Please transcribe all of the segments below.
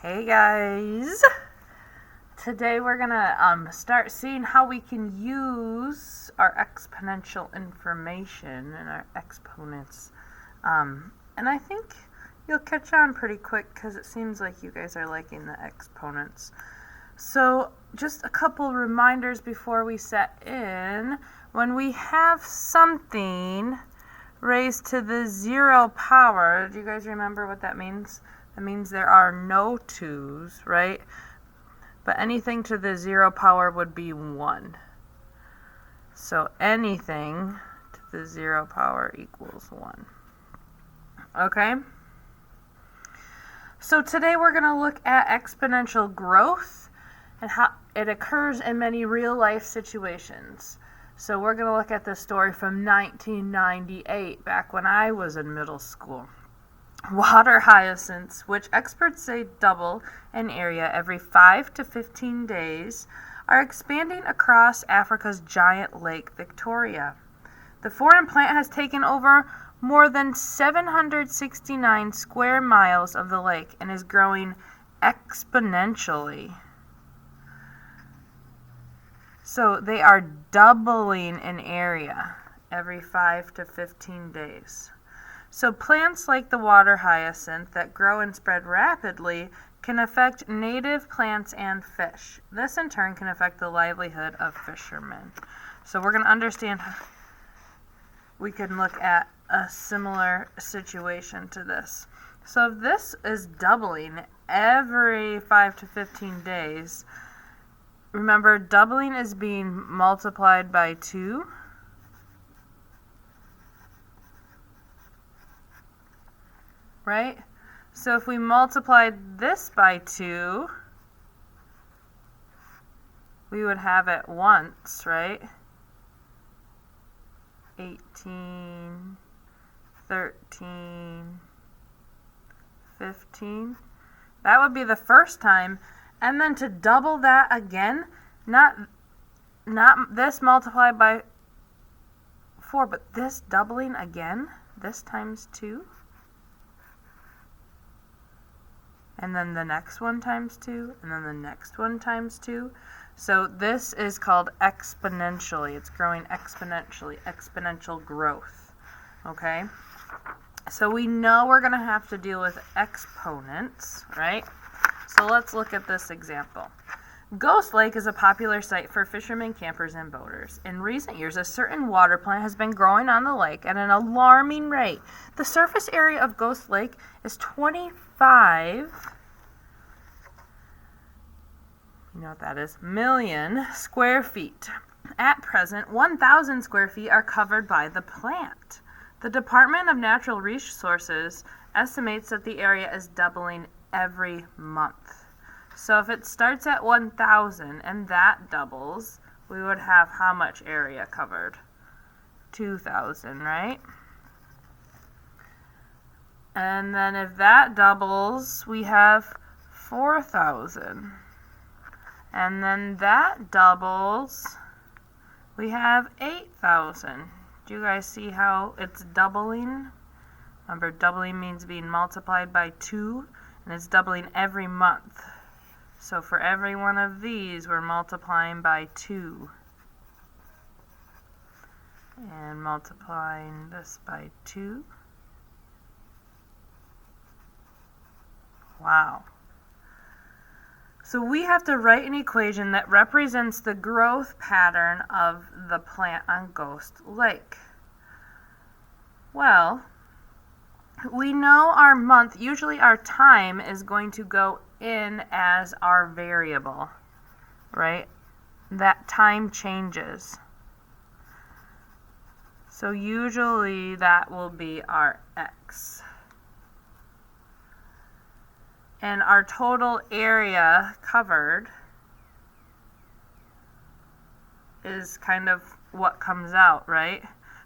Hey guys! Today we're gonna start seeing how we can use our exponential information and our exponents. And I think you'll catch on pretty quick because it seems like you guys are liking the exponents. So just a couple reminders before we set in. When we have something raised to the 0 power, do you guys remember what that means? That means there are no 2's, right? But anything to the 0 power would be 1. So anything to the 0 power equals 1. Okay? So today we're going to look at exponential growth and how it occurs in many real life situations. So we're going to look at this story from 1998, back when I was in middle school. Water hyacinths, which experts say double in area every 5 to 15 days, are expanding across Africa's giant lake Victoria. The foreign plant has taken over more than 769 square miles of the lake and is growing exponentially. So they are doubling in area every 5 to 15 days. So plants like the water hyacinth that grow and spread rapidly can affect native plants and fish. This in turn can affect the livelihood of fishermen. So we're going to understand, we can look at a similar situation to this. So if this is doubling every 5 to 15 days, remember doubling is being multiplied by 2. Right? So if we multiplied this by 2, we would have it once, right? 18, 13, 15. That would be the first time. And then to double that again, not this multiplied by 4, but this doubling again, this times 2. And then the next one times 2, and then the next one times 2. So this is called exponentially. It's growing exponentially, exponential growth. Okay? So we know we're going to have to deal with exponents, right? So let's look at this example. Ghost Lake is a popular site for fishermen, campers, and boaters. In recent years, a certain water plant has been growing on the lake at an alarming rate. The surface area of Ghost Lake is 25, you know what that is, million square feet. At present, 1,000 square feet are covered by the plant. The Department of Natural Resources estimates that the area is doubling every month. So if it starts at 1,000 and that doubles, we would have how much area covered? 2,000, right? And then if that doubles, we have 4,000. And then that doubles, we have 8,000. Do you guys see how it's doubling? Remember, doubling means being multiplied by 2, and it's doubling every month. So for every one of these, we're multiplying by 2. And multiplying this by 2. Wow. So we have to write an equation that represents the growth pattern of the plant on Ghost Lake. Well, we know our month, usually our time is going to go in as our variable, right? That time changes. So usually that will be our x. And our total area covered is kind of what comes out, right?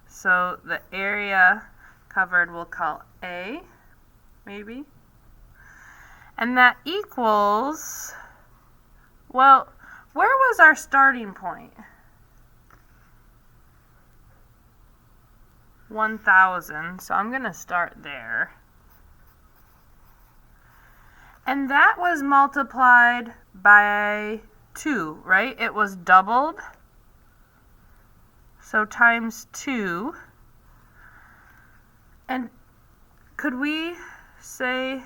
So the area covered we'll call A, maybe. And that equals, well, where was our starting point? 1,000, so I'm going to start there. And that was multiplied by 2, right? It was doubled. So times 2. And could we say,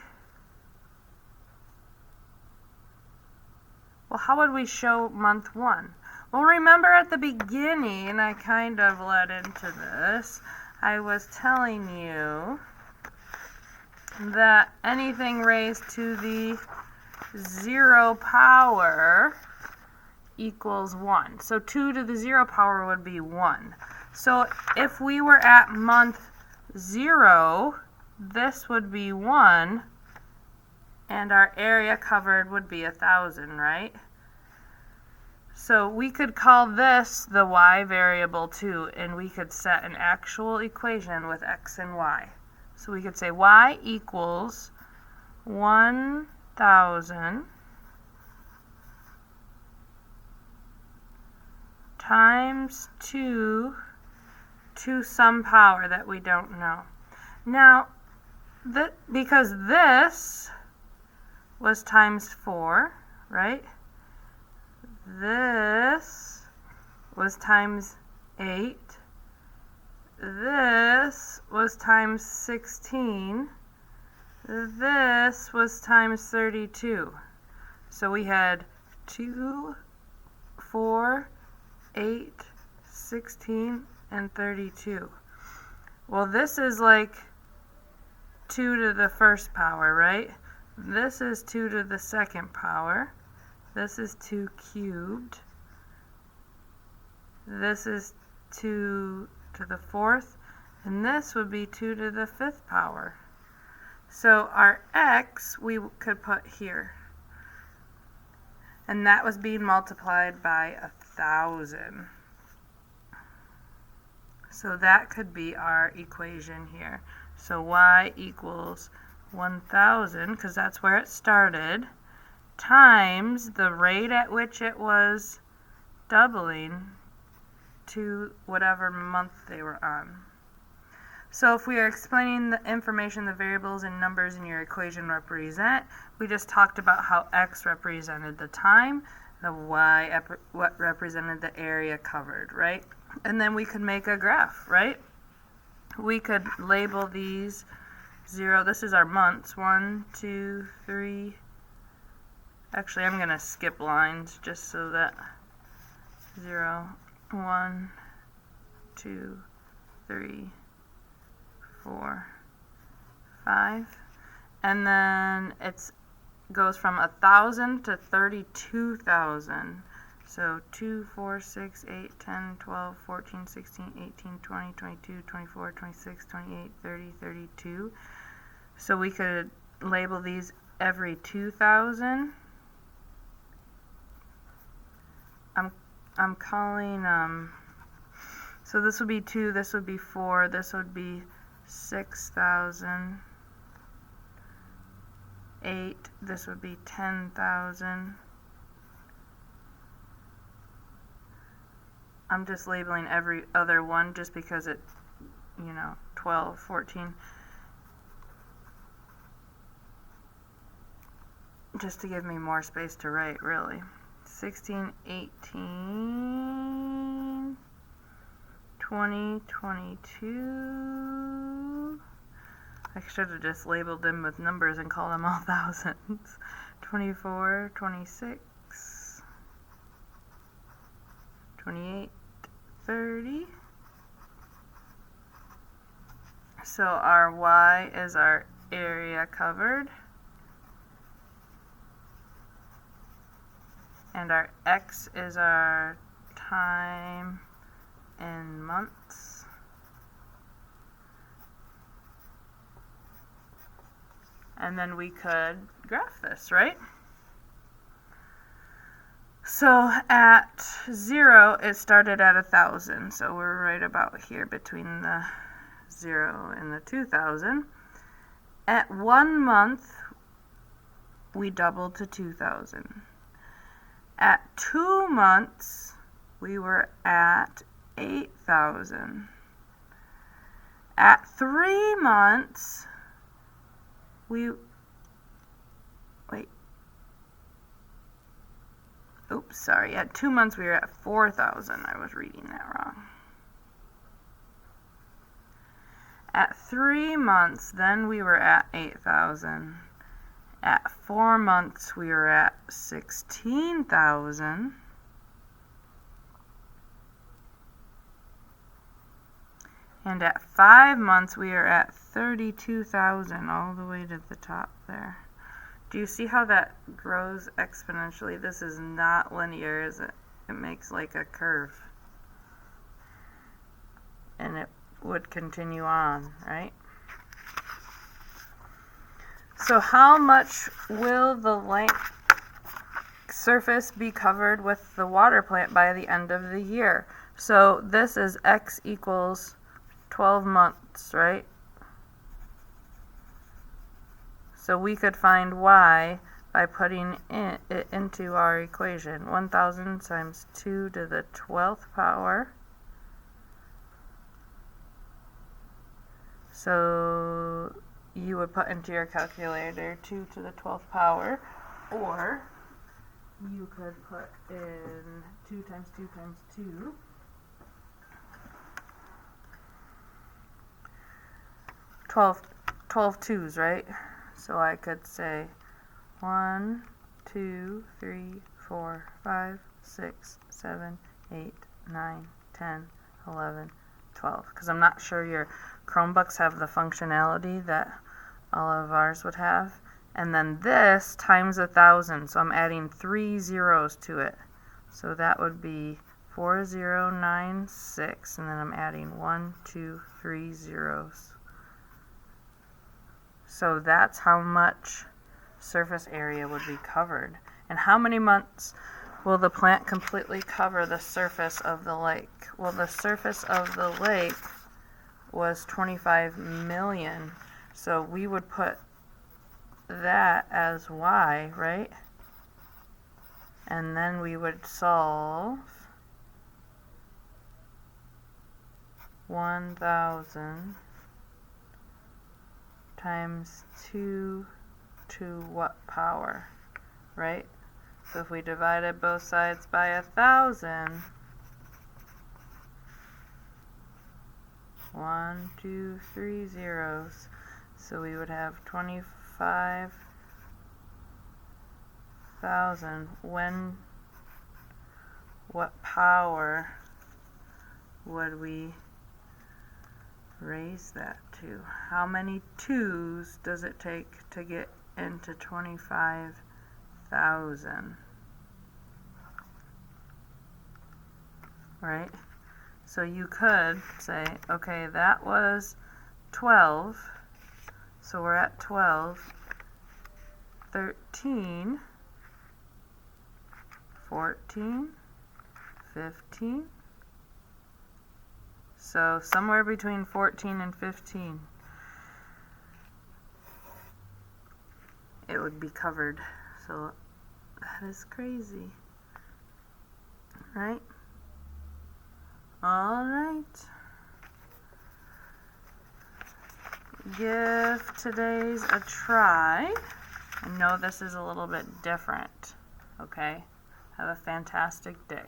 well, how would we show month 1? Well, remember at the beginning, I kind of led into this, I was telling you that anything raised to the 0 power equals 1. So 2 to the 0 power would be 1. So if we were at month 0, this would be 1, and our area covered would be 1,000, right? So we could call this the y variable too, and we could set an actual equation with x and y. So we could say y equals 1,000 times 2 to some power that we don't know. Now, because this was times 4, right? This was times 8. This was times 16. This was times 32. So we had 2, 4, 8, 16, and 32. Well, this is like 2 to the first power, right? This is 2 to the second power. This is 2 cubed. This is 2 to the fourth. And this would be 2 to the fifth power. So our x we could put here. And that was being multiplied by 1,000. So that could be our equation here. So y equals 1,000, because that's where it started, times the rate at which it was doubling to whatever month they were on. So if we are explaining the information the variables and numbers in your equation represent, we just talked about how x represented the time, the y what represented the area covered, right? And then we could make a graph, right? We could label these 0. This is our months. 1, 2, 3. Actually, I'm going to skip lines just so that 0, 1, 2, 3, 4, 5. And then it goes from 1,000 to 32,000. So 2, 4, 6, 8, 10, 12, 14, 16, 18, 20, 22, 24, 26, 28, 30, 32. So we could label these every 2,000. I'm calling, so this would be 2, this would be 4, this would be 6,000. 8, this would be 10,000. I'm just labeling every other one just because it, 12, 14. Just to give me more space to write, really. 16, 18, 20, 22. I should have just labeled them with numbers and called them all thousands. 24, 26, 28, 30. So our y is our area covered. And our x is our time in months. And then we could graph this, right? So at 0, it started at 1,000. So we're right about here between the 0 and the 2,000. At 1 month, we doubled to 2,000. At 2 months, we were at 8,000. At 3 months, sorry, at 2 months we were at 4,000. I was reading that wrong. At 3 months, then we were at 8,000. At 4 months, we were at 16,000. And at 5 months, we are at 32,000, all the way to the top there. Do you see how that grows exponentially? This is not linear, is it? It makes like a curve. And it would continue on, right? So how much will the lake surface be covered with the water plant by the end of the year? So this is x equals 12 months, right? So we could find y by putting it into our equation. 1,000 times 2 to the 12th power. So you would put into your calculator 2 to the 12th power, or you could put in 2 times 2 times 2. 12 twos, right? So I could say 1, 2, 3, 4, 5, 6, 7, 8, 9, 10, 11, 12. Because I'm not sure your Chromebooks have the functionality that all of ours would have. And then this times 1,000. So I'm adding 3 zeros to it. So that would be 4096. And then I'm adding 1, 2, 3 zeros. So that's how much surface area would be covered. And how many months will the plant completely cover the surface of the lake? Well, the surface of the lake was 25 million. So we would put that as y, right? And then we would solve 1,000 times 2 to what power, right? So if we divided both sides by 1,000, 1, 2, 3 zeros, so we would have 25,000. What power would we raise that to? How many 2's does it take to get into 25,000? Right? So you could say, okay, that was 12. So we're at 12, 13, 14, 15. So somewhere between 14 and 15, it would be covered. So that is crazy, right? All right. Give today's a try. I know this is a little bit different, okay? Have a fantastic day.